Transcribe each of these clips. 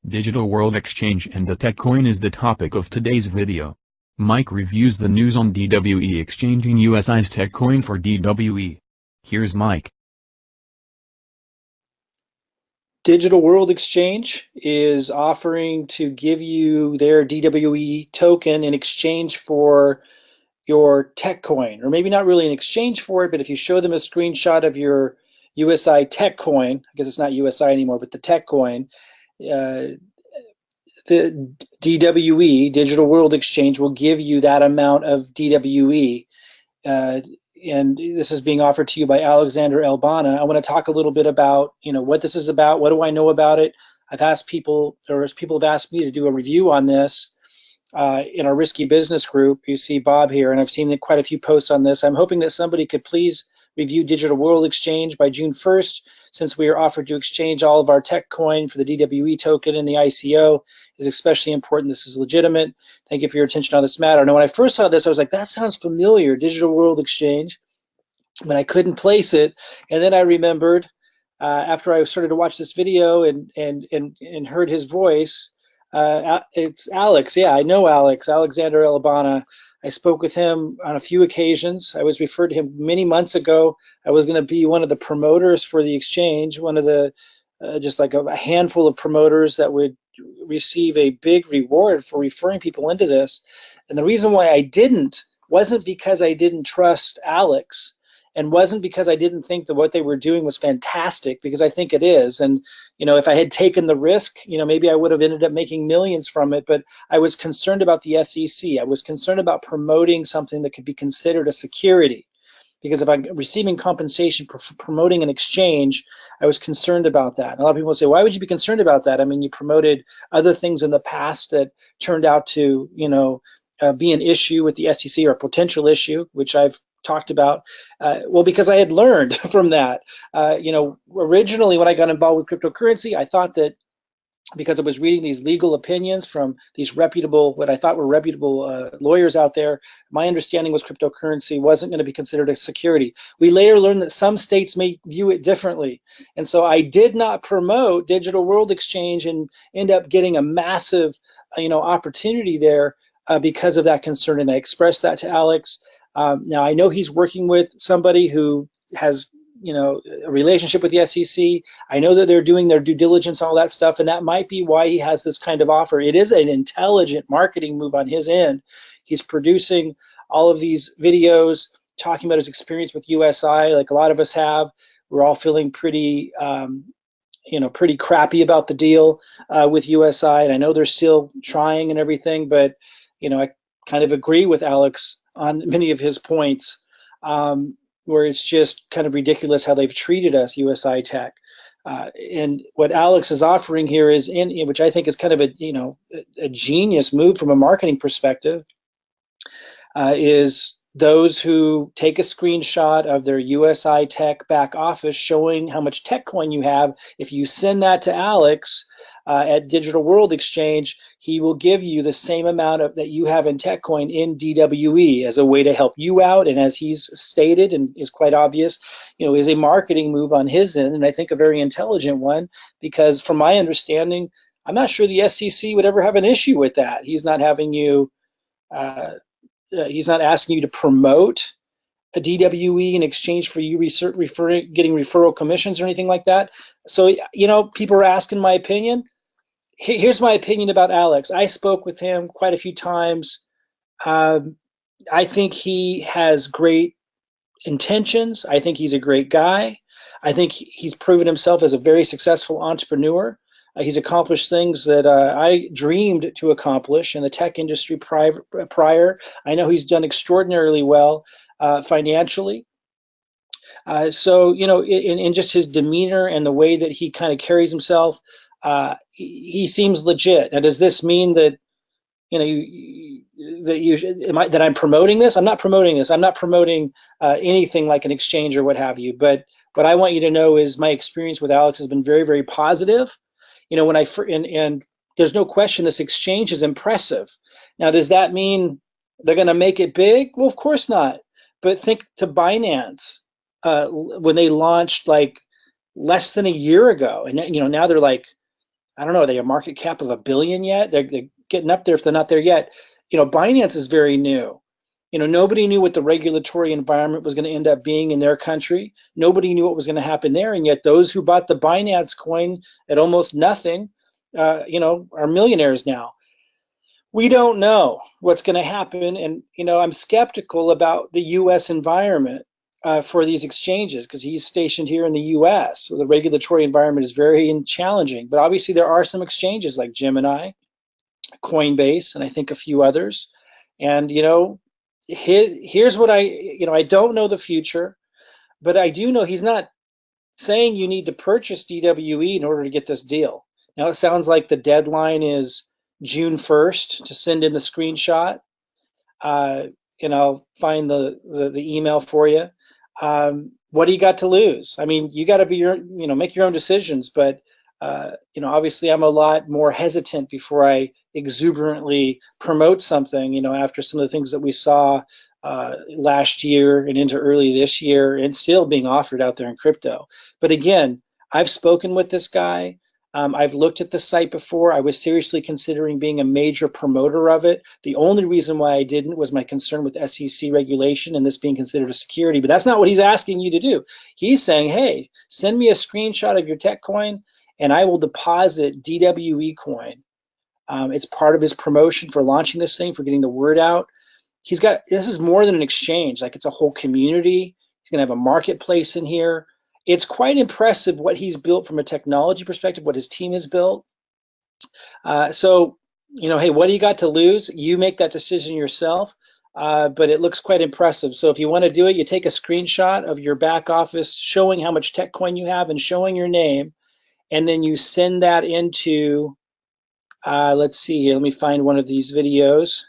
Digital World Exchange and the Tech coin is the topic of today's video. Mike reviews the news on DWE exchanging USI-Tech coin for DWE. Here's Mike. Digital World Exchange is offering to give you their DWE token in exchange for your Tech coin, or maybe not really in exchange for it, but if you show them a screenshot of your USI-Tech coin, I guess it's not USI anymore, but the Tech coin, the DWE, Digital World Exchange, will give you that amount of DWE. And this is being offered to you by Alexander Albana. I want to talk a little bit about, what this is about. What do I know about it? I've asked people, people have asked me to do a review on this in our Risky Business group. You see Bob here, and I've seen quite a few posts on this. I'm hoping that somebody could please review Digital World Exchange by June 1st, since we are offered to exchange all of our Tech coin for the DWE token in the ICO. It is especially important. This is legitimate. Thank you for your attention on this matter. Now, when I first saw this, I was like, that sounds familiar, Digital World Exchange, but I couldn't place it. And then I remembered after I started to watch this video and heard his voice, it's Alex. Yeah, I know Alex, Alexander Albana. I spoke with him on a few occasions. I was referred to him many months ago. I was going to be one of the promoters for the exchange, one of the, just like a handful of promoters that would receive a big reward for referring people into this. And the reason why I didn't wasn't because I didn't trust Alex, and wasn't because I didn't think that what they were doing was fantastic, because I think it is. And, if I had taken the risk, maybe I would have ended up making millions from it, but I was concerned about the SEC. I was concerned about promoting something that could be considered a security, because if I'm receiving compensation for promoting an exchange, I was concerned about that. A lot of people say, why would you be concerned about that? I mean, you promoted other things in the past that turned out to, be an issue with the SEC, or a potential issue, which I've talked about. Well, because I had learned from that. Originally when I got involved with cryptocurrency, I thought that because I was reading these legal opinions from these reputable, what I thought were reputable lawyers out there, my understanding was cryptocurrency wasn't going to be considered a security. We later learned that some states may view it differently. And so I did not promote Digital World Exchange and end up getting a massive, opportunity there because of that concern. And I expressed that to Alex. Now I know he's working with somebody who has, a relationship with the SEC. I know that they're doing their due diligence, all that stuff, and that might be why he has this kind of offer. It is an intelligent marketing move on his end. He's producing all of these videos talking about his experience with USI, like a lot of us have. We're all feeling pretty, pretty crappy about the deal with USI, and I know they're still trying and everything, but I kind of agree with Alex on many of his points, where it's just kind of ridiculous how they've treated us, USI-Tech. And what Alex is offering here is, which I think is kind of a genius move from a marketing perspective, is those who take a screenshot of their USI-Tech back office showing how much Tech coin you have. If you send that to Alex at Digital World Exchange, he will give you the same amount that you have in Tech coin in DWE as a way to help you out. And as he's stated, and is quite obvious, is a marketing move on his end, and I think a very intelligent one, because from my understanding, I'm not sure the SEC would ever have an issue with that. He's not having you, he's not asking you to promote a DWE in exchange for you getting referral commissions or anything like that. So, people are asking my opinion. Here's my opinion about Alex. I spoke with him quite a few times. I think he has great intentions. I think he's a great guy. I think he's proven himself as a very successful entrepreneur. He's accomplished things that I dreamed to accomplish in the tech industry prior. I know he's done extraordinarily well financially. So, in just his demeanor and the way that he kind of carries himself, he seems legit. Now, does this mean that, that I'm promoting this? I'm not promoting this. I'm not promoting anything like an exchange or what have you. But what I want you to know is my experience with Alex has been very, very positive. And there's no question this exchange is impressive. Now, does that mean they're going to make it big? Well, of course not. But think to Binance when they launched like less than a year ago, and now they're like I don't know, are they a market cap of $1 billion yet? They're getting up there if they're not there yet. Binance is very new. Nobody knew what the regulatory environment was going to end up being in their country. Nobody knew what was going to happen there, and yet those who bought the Binance coin at almost nothing, are millionaires now. We don't know what's going to happen, and I'm skeptical about the U.S. environment for these exchanges because he's stationed here in the U.S. So the regulatory environment is very challenging. But obviously, there are some exchanges like Gemini, Coinbase, and I think a few others. And here's what I don't know the future, but I do know he's not saying you need to purchase DWE in order to get this deal. Now it sounds like the deadline is June 1st to send in the screenshot, and I'll find the email for you. What do you got to lose? I mean, you got to be make your own decisions, but obviously I'm a lot more hesitant before I exuberantly promote something, after some of the things that we saw last year and into early this year and still being offered out there in crypto. But again, I've spoken with this guy. I've looked at the site before. I was seriously considering being a major promoter of it. The only reason why I didn't was my concern with SEC regulation and this being considered a security, but that's not what he's asking you to do. He's saying, hey, send me a screenshot of your tech coin and I will deposit DWE coin. It's part of his promotion for launching this thing, for getting the word out. This is more than an exchange, like it's a whole community. He's gonna have a marketplace in here. It's quite impressive what he's built from a technology perspective, what his team has built. So, hey, what do you got to lose? You make that decision yourself, but it looks quite impressive. So if you want to do it, you take a screenshot of your back office showing how much tech coin you have and showing your name, and then you send that into, let's see here, let me find one of these videos.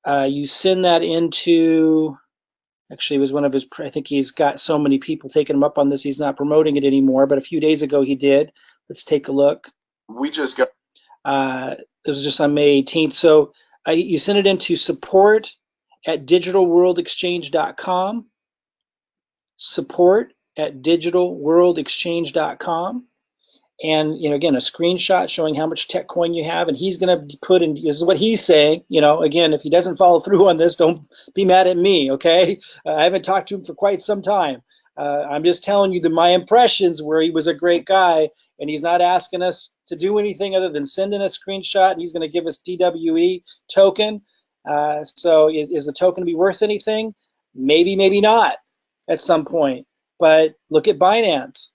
You send that into, actually, it was one of his, I think he's got so many people taking him up on this, he's not promoting it anymore, but a few days ago he did. Let's take a look. We just got. It was just on May 18th. So you send it into support@digitalworldexchange.com, support@digitalworldexchange.com. And again, a screenshot showing how much tech coin you have, and he's going to put in, this is what he's saying, again, if he doesn't follow through on this, don't be mad at me, okay? I haven't talked to him for quite some time. I'm just telling you that my impressions were he was a great guy, and he's not asking us to do anything other than send in a screenshot, and he's going to give us DWE token. So is the token to be worth anything? Maybe, maybe not at some point, but look at Binance.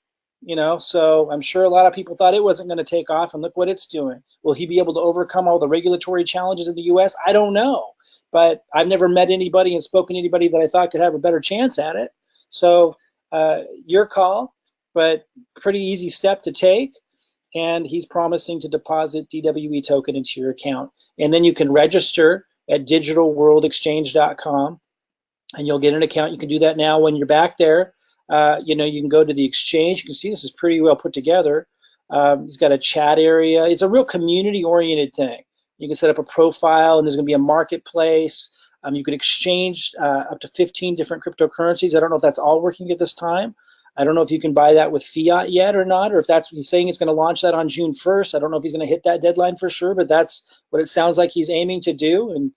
So I'm sure a lot of people thought it wasn't going to take off, and look what it's doing. Will he be able to overcome all the regulatory challenges in the US? I don't know, but I've never met anybody and spoken to anybody that I thought could have a better chance at it. So your call, but pretty easy step to take. And he's promising to deposit DWE token into your account. And then you can register at digitalworldexchange.com and you'll get an account. You can do that now when you're back there. You can go to the exchange. You can see this is pretty well put together. He's got a chat area. It's a real community-oriented thing. You can set up a profile, and there's going to be a marketplace. You could exchange up to 15 different cryptocurrencies. I don't know if that's all working at this time. I don't know if you can buy that with fiat yet or not, or if that's what he's saying. It's going to launch that on June 1st. I don't know if he's going to hit that deadline for sure, but that's what it sounds like he's aiming to do. And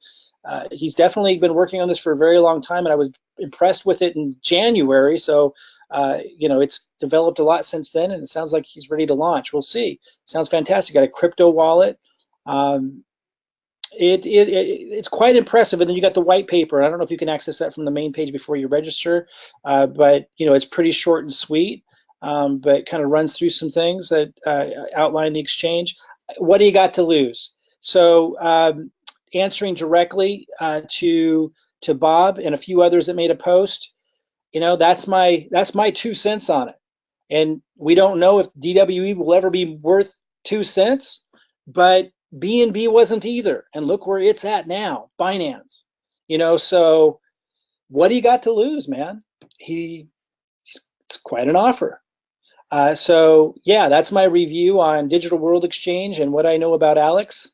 he's definitely been working on this for a very long time, and I was impressed with it in January. So, it's developed a lot since then, and it sounds like he's ready to launch. We'll see. Sounds fantastic. Got a crypto wallet. It's quite impressive. And then you got the white paper. I don't know if you can access that from the main page before you register, but it's pretty short and sweet, but kind of runs through some things that outline the exchange. What do you got to lose? So answering directly to Bob and a few others that made a post, that's my 2 cents on it. And we don't know if DWE will ever be worth 2 cents, but BNB wasn't either. And look where it's at now, Binance. So what do you got to lose, man? It's quite an offer. So yeah, that's my review on Digital World Exchange and what I know about Alex.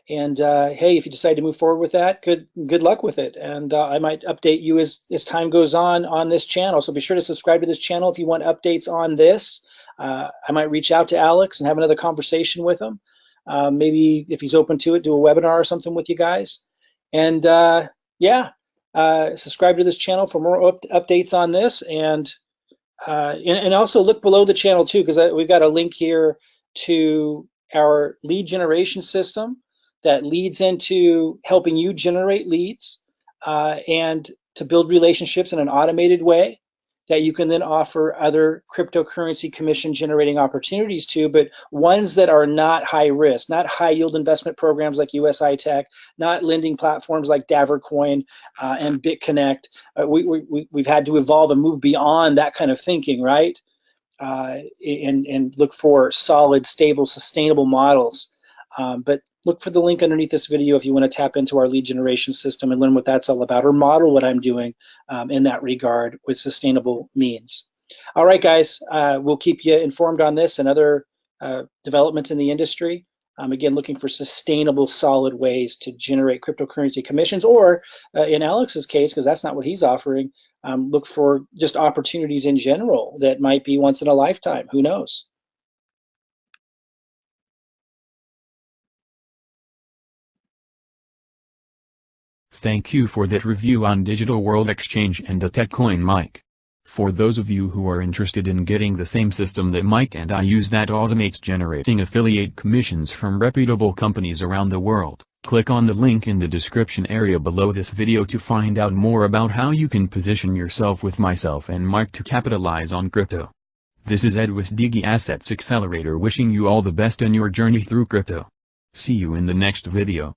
And hey, if you decide to move forward with that, good luck with it. And I might update you as time goes on this channel. So be sure to subscribe to this channel if you want updates on this. I might reach out to Alex and have another conversation with him. Maybe if he's open to it, do a webinar or something with you guys. And yeah, subscribe to this channel for more updates on this, and also look below the channel too, because we've got a link here to our lead generation system that leads into helping you generate leads and to build relationships in an automated way that you can then offer other cryptocurrency commission generating opportunities to, but ones that are not high risk, not high yield investment programs like USI-Tech, not lending platforms like Davercoin and BitConnect. We've had to evolve and move beyond that kind of thinking, right? And look for solid, stable, sustainable models. But look for the link underneath this video if you want to tap into our lead generation system and learn what that's all about, or model what I'm doing in that regard with sustainable means. All right, guys, we'll keep you informed on this and other developments in the industry. Again, looking for sustainable, solid ways to generate cryptocurrency commissions, or in Alex's case, because that's not what he's offering, look for just opportunities in general that might be once in a lifetime. Who knows? Thank you for that review on Digital World Exchange and the Tech Coin, Mike. For those of you who are interested in getting the same system that Mike and I use that automates generating affiliate commissions from reputable companies around the world, click on the link in the description area below this video to find out more about how you can position yourself with myself and Mike to capitalize on crypto. This is Ed with Digi-Assets Accelerator wishing you all the best in your journey through crypto. See you in the next video.